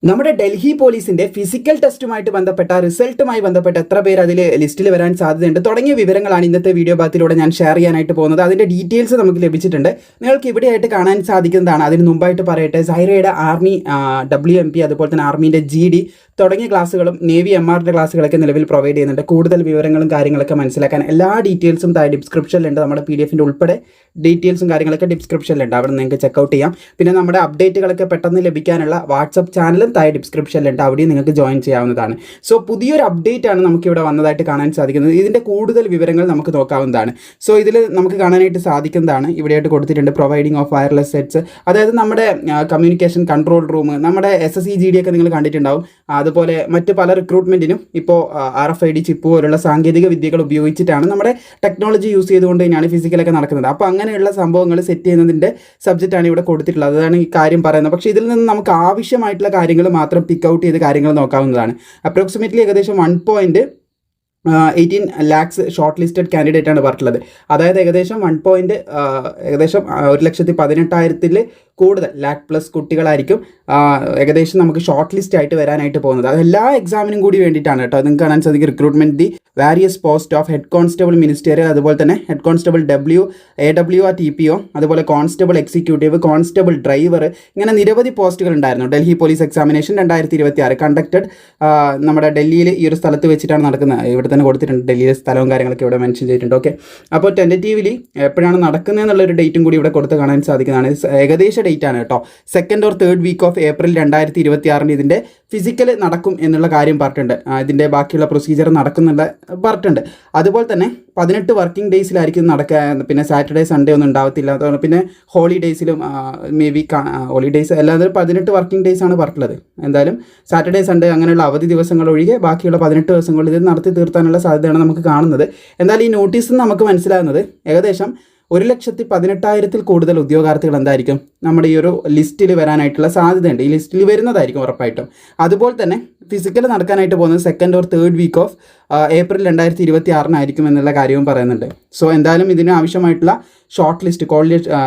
നമ്മുടെ ഡൽഹി പോലീസിന്റെ ഫിസിക്കൽ ടെസ്റ്റുമായിട്ട് ബന്ധപ്പെട്ട റിസൾട്ടുമായി ബന്ധപ്പെട്ട എത്ര പേര് അതിൽ ലിസ്റ്റിൽ വരാൻ സാധ്യതയുണ്ട് തുടങ്ങിയ വിവരങ്ങളാണ് ഇന്നത്തെ വീഡിയോ ഭാഗത്തിലൂടെ ഞാൻ ഷെയർ ചെയ്യാനായിട്ട് പോകുന്നത്. അതിന്റെ ഡീറ്റെയിൽസ് നമുക്ക് ലഭിച്ചിട്ടുണ്ട്. നിങ്ങൾക്ക് ഇവിടെയായിട്ട് കാണാൻ സാധിക്കുന്നതാണ്. അതിന് മുമ്പായിട്ട് പറയട്ടെ, സൈറയുടെ ആർമി WMP അതുപോലെ തന്നെ ആർമീൻ്റെ GD തുടങ്ങിയ ക്ലാസ്സുകളും നേവി MRന്റെ ക്ലാസ്സുകളൊക്കെ നിലവിൽ പ്രൊവൈഡ് ചെയ്യുന്നുണ്ട്. കൂടുതൽ വിവരങ്ങളും കാര്യങ്ങളൊക്കെ മനസ്സിലാക്കാൻ എല്ലാ ഡീറ്റെയിൽസും താഴെ ഡിസ്ക്രിപ്ഷനിലുണ്ട്. നമ്മുടെ PDF-ൻ്റെ ഉൾപ്പെടെ ഡീറ്റെയിൽസും കാര്യങ്ങളൊക്കെ ഡിസ്ക്രിപ്ഷനിലുണ്ട്. അവിടെ നിങ്ങൾക്ക് ചെക്കൗട്ട് ചെയ്യാം. പിന്നെ നമ്മുടെ അപ്ഡേറ്റുകളൊക്കെ പെട്ടെന്ന് ലഭിക്കാനുള്ള വാട്സപ്പ് ചാനലും താഴെ ഡിസ്ക്രിപ്ഷനിലുണ്ട്. അവിടെയും നിങ്ങൾക്ക് ജോയിൻ ചെയ്യാവുന്നതാണ്. സോ പുതിയൊരു അപ്ഡേറ്റ് ആണ് നമുക്കിവിടെ വന്നതായിട്ട് കാണാൻ സാധിക്കുന്നത്. ഇതിൻ്റെ കൂടുതൽ വിവരങ്ങൾ നമുക്ക് നോക്കാവുന്നതാണ്. സോ ഇതിൽ നമുക്ക് കാണാനായിട്ട് സാധിക്കുന്നതാണ്, ഇവിടെയായിട്ട് കൊടുത്തിട്ടുണ്ട് പ്രൊവൈഡിങ് ഓഫ് വയർലെസ് സെറ്റ്സ്. അതായത് നമ്മുടെ കമ്മ്യൂണിക്കേഷൻ കൺട്രോൾ റൂം, നമ്മുടെ SSE GD ഒക്കെ നിങ്ങൾ കണ്ടിട്ടുണ്ടാവും. അതുപോലെ മറ്റ് പല റിക്രൂട്ട്മെൻറ്റിനും ഇപ്പോൾ RFID ചിപ്പ് പോലുള്ള സാങ്കേതിക വിദ്യകൾ ഉപയോഗിച്ചിട്ടാണ് നമ്മുടെ ടെക്നോളജി യൂസ് ചെയ്തുകൊണ്ട് തന്നെയാണ് ഫിസിക്കലൊക്കെ നടക്കുന്നത്. അപ്പോൾ അങ്ങനെയുള്ള സംഭവങ്ങൾ സെറ്റ് ചെയ്യുന്നതിൻ്റെ സബ്ജക്റ്റാണ് ഇവിടെ കൊടുത്തിട്ടുള്ളത്. അതാണ് ഈ കാര്യം പറയുന്നത്. പക്ഷേ ഇതിൽ നിന്ന് നമുക്ക് ആവശ്യമായിട്ടുള്ള കാര്യങ്ങൾ മാത്രം പിക്ക് ഔട്ട് ചെയ്ത് കാര്യങ്ങൾ നോക്കാവുന്നതാണ്. അപ്രോക്സിമേറ്റ്ലി ഏകദേശം 1.18 lakhs ഷോർട്ട് ലിസ്റ്റഡ് കാൻഡിഡേറ്റ് ആണ് പറഞ്ഞിട്ടുള്ളത്. അതായത് ഏകദേശം 1,18,000 കൂടുതൽ ലാക്ക് പ്ലസ് കുട്ടികളായിരിക്കും ഏകദേശം നമുക്ക് ഷോർട്ട് ലിസ്റ്റ് ആയിട്ട് വരാനായിട്ട് പോകുന്നത്. അത് എല്ലാ എക്സാമിനും കൂടി വേണ്ടിയിട്ടാണ് കേട്ടോ. നിങ്ങൾക്ക് കാണാൻ സാധിക്കും recruitment the various post of head constable ministerial, അതുപോലെ തന്നെ ഹെഡ് കോൺസ്റ്റബിൾ AWR TPO, അതുപോലെ കോൺസ്റ്റബിൾ എക്സിക്യൂട്ടീവ്, കോൺസ്റ്റബിൾ ഡ്രൈവർ, ഇങ്ങനെ നിരവധി പോസ്റ്റുകൾ ഉണ്ടായിരുന്നു. ഡൽഹി പോലീസ് എക്സാമിനേഷൻ 2026 കണ്ടക്റ്റഡ് നമ്മുടെ ഡൽഹിയിൽ ഈ ഒരു സ്ഥലത്ത് വെച്ചിട്ടാണ് നടക്കുന്നത്. ഇവിടെ തന്നെ കൊടുത്തിട്ടുണ്ട് ഡൽഹിയിലെ സ്ഥലവും കാര്യങ്ങളൊക്കെ ഇവിടെ മെൻഷൻ ചെയ്തിട്ടുണ്ട്. ഓക്കെ, അപ്പോൾ ടെൻറ്റേറ്റീവ്ലി എപ്പോഴാണ് നടക്കുന്നത് എന്നുള്ളൊരു ഡേറ്റും കൂടി ഇവിടെ കൊടുത്ത് കാണാൻ സാധിക്കുന്നതാണ്. ഏകദേശ ഡേറ്റ് ആണ് കേട്ടോ. 2nd or 3rd week of April 2026 ഇതിൻ്റെ ഫിസിക്കൽ നടക്കും എന്നുള്ള കാര്യം പറഞ്ഞിട്ടുണ്ട്. ഇതിൻ്റെ ബാക്കിയുള്ള പ്രൊസീജിയർ നടക്കുന്നുള്ള പറഞ്ഞിട്ടുണ്ട്. അതുപോലെ തന്നെ 18 വർക്കിംഗ് ഡേയ്സിലായിരിക്കും നടക്കുക. പിന്നെ സാറ്റർഡേ സൺഡേ ഒന്നും ഉണ്ടാവത്തില്ല. പിന്നെ ഹോളിഡേയ്സിലും ഹോളിഡേയ്സ് അല്ലാതെ 18 വർക്കിംഗ് ഡേയ്സ് ആണ് പറഞ്ഞിട്ടുള്ളത്. എന്തായാലും സാറ്റർഡേ സൺഡേ അങ്ങനെയുള്ള അവധി ദിവസങ്ങൾ ഒഴികെ ബാക്കിയുള്ള 18 ദിവസങ്ങളിൽ ഇത് നടത്തി തീർത്താനുള്ള സാധ്യതയാണ് നമുക്ക് കാണുന്നത്. എന്തായാലും ഈ നോട്ടീസിൽ നിന്ന് നമുക്ക് മനസ്സിലാകുന്നത് ഏകദേശം 1,18,000 കൂടുതൽ ഉദ്യോഗാർത്ഥികൾ എന്തായിരിക്കും നമ്മുടെ ഈ ഒരു ലിസ്റ്റിൽ വരാനായിട്ടുള്ള സാധ്യതയുണ്ട്. ഈ ലിസ്റ്റിൽ വരുന്നതായിരിക്കും ഉറപ്പായിട്ടും. അതുപോലെ തന്നെ ഫിസിക്കൽ നടക്കാനായിട്ട് പോകുന്നത് 2nd or 3rd week of April 2026 എന്നുള്ള കാര്യവും പറയുന്നുണ്ട്. സോ എന്തായാലും ഇതിന് ആവശ്യമായിട്ടുള്ള ഷോർട്ട് ലിസ്റ്റ്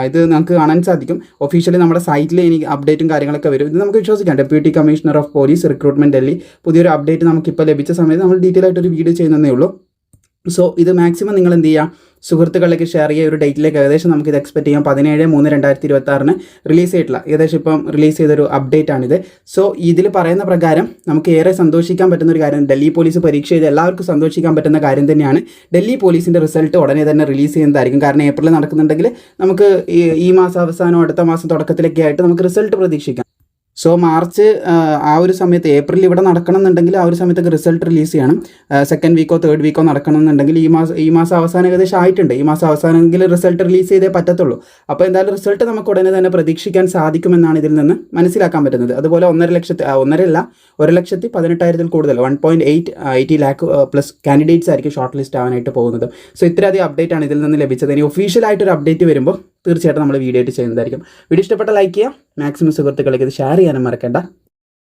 ഇത് നമുക്ക് കാണാൻ സാധിക്കും. ഒഫീഷ്യലി നമ്മുടെ സൈറ്റിൽ എനിക്ക് അപ്ഡേറ്റും കാര്യങ്ങളൊക്കെ വരും. ഇത് നമുക്ക് വിശ്വസിക്കാം. Deputy commissioner of police recruitment Delhi പുതിയൊരു അപ്ഡേറ്റ് നമുക്കിപ്പോൾ ലഭിച്ച സമയത്ത് നമ്മൾ ഡീറ്റെയിൽ ആയിട്ടൊരു വീഡിയോ ചെയ്യുന്നതേ ഉള്ളൂ. സോ ഇത് മാക്സിമം നിങ്ങൾ എന്ത് ചെയ്യുക, സുഹൃത്തുക്കളിലേക്ക് ഷെയർ ചെയ്യുക. ഒരു ഡേറ്റിലേക്ക് ഏകദേശം നമുക്കിത് എക്സ്പെക്ട് ചെയ്യാം. 17/3/2026 റിലീസ് ചെയ്തിട്ടുള്ള ഏകദേശം ഇപ്പം റിലീസ് ചെയ്തൊരു അപ്ഡേറ്റ് ആണിത്. സോ ഇതിൽ പറയുന്ന പ്രകാരം നമുക്ക് ഏറെ സന്തോഷിക്കാൻ പറ്റുന്ന ഒരു കാര്യം, ഡൽഹി പോലീസ് പരീക്ഷ ചെയ്ത് എല്ലാവർക്കും സന്തോഷിക്കാൻ പറ്റുന്ന കാര്യം തന്നെയാണ്. ഡൽഹി പോലീസിൻ്റെ റിസൾട്ട് ഉടനെ തന്നെ റിലീസ് ചെയ്യുന്നതായിരിക്കും. കാരണം ഏപ്രിൽ നടക്കുന്നുണ്ടെങ്കിൽ നമുക്ക് ഈ മാസം അവസാനം അടുത്ത മാസം തുടക്കത്തിലൊക്കെ ആയിട്ട് നമുക്ക് റിസൾട്ട് പ്രതീക്ഷിക്കാം. സോ മാർച്ച് ആ ഒരു സമയത്ത്, ഏപ്രിൽ ഇവിടെ നടക്കണം എന്നുണ്ടെങ്കിൽ ആ ഒരു സമയത്തൊക്കെ റിസൾട്ട് റിലീസ് ചെയ്യണം. 2nd week or 3rd week നടക്കണം എന്നുണ്ടെങ്കിൽ ഈ മാസം അവസാനം ഏകദേശം ആയിട്ടുണ്ട്. ഈ മാസം അവസാനമെങ്കിൽ റിസൾട്ട് റിലീസ് ചെയ്തേ പറ്റത്തുള്ളൂ. അപ്പോൾ എന്തായാലും റിസൾട്ട് നമുക്ക് ഉടനെ തന്നെ പ്രതീക്ഷിക്കാൻ സാധിക്കുമെന്നാണ് ഇതിൽ നിന്ന് മനസ്സിലാക്കാൻ പറ്റുന്നത്. അതുപോലെ 1,18,000 കൂടുതൽ 1.8 lakh പ്ലസ് കാൻഡിഡേറ്റ്സ് ആയിരിക്കും ഷോർട്ട് ലിസ്റ്റ് ആവാനായിട്ട് പോകുന്നത്. സോ ഇത്രയധികം അപ്ഡേറ്റ് ആണ് ഇതിൽ നിന്ന് ലഭിച്ചത്. ഇനി ഒഫീഷ്യലായിട്ടൊരു അപ്ഡേറ്റ് വരുമ്പോൾ തീർച്ചയായിട്ടും നമ്മൾ വീഡിയോ ആയിട്ട് ചെയ്യുന്നതായിരിക്കും. വീഡിയോ ഇഷ്ടപ്പെട്ട ലൈക്ക് ചെയ്യുക, മാക്സിമം സുഹൃത്തുക്കളിലേക്ക് ഇത് ഷെയർ ചെയ്യാനും മറക്കണ്ട.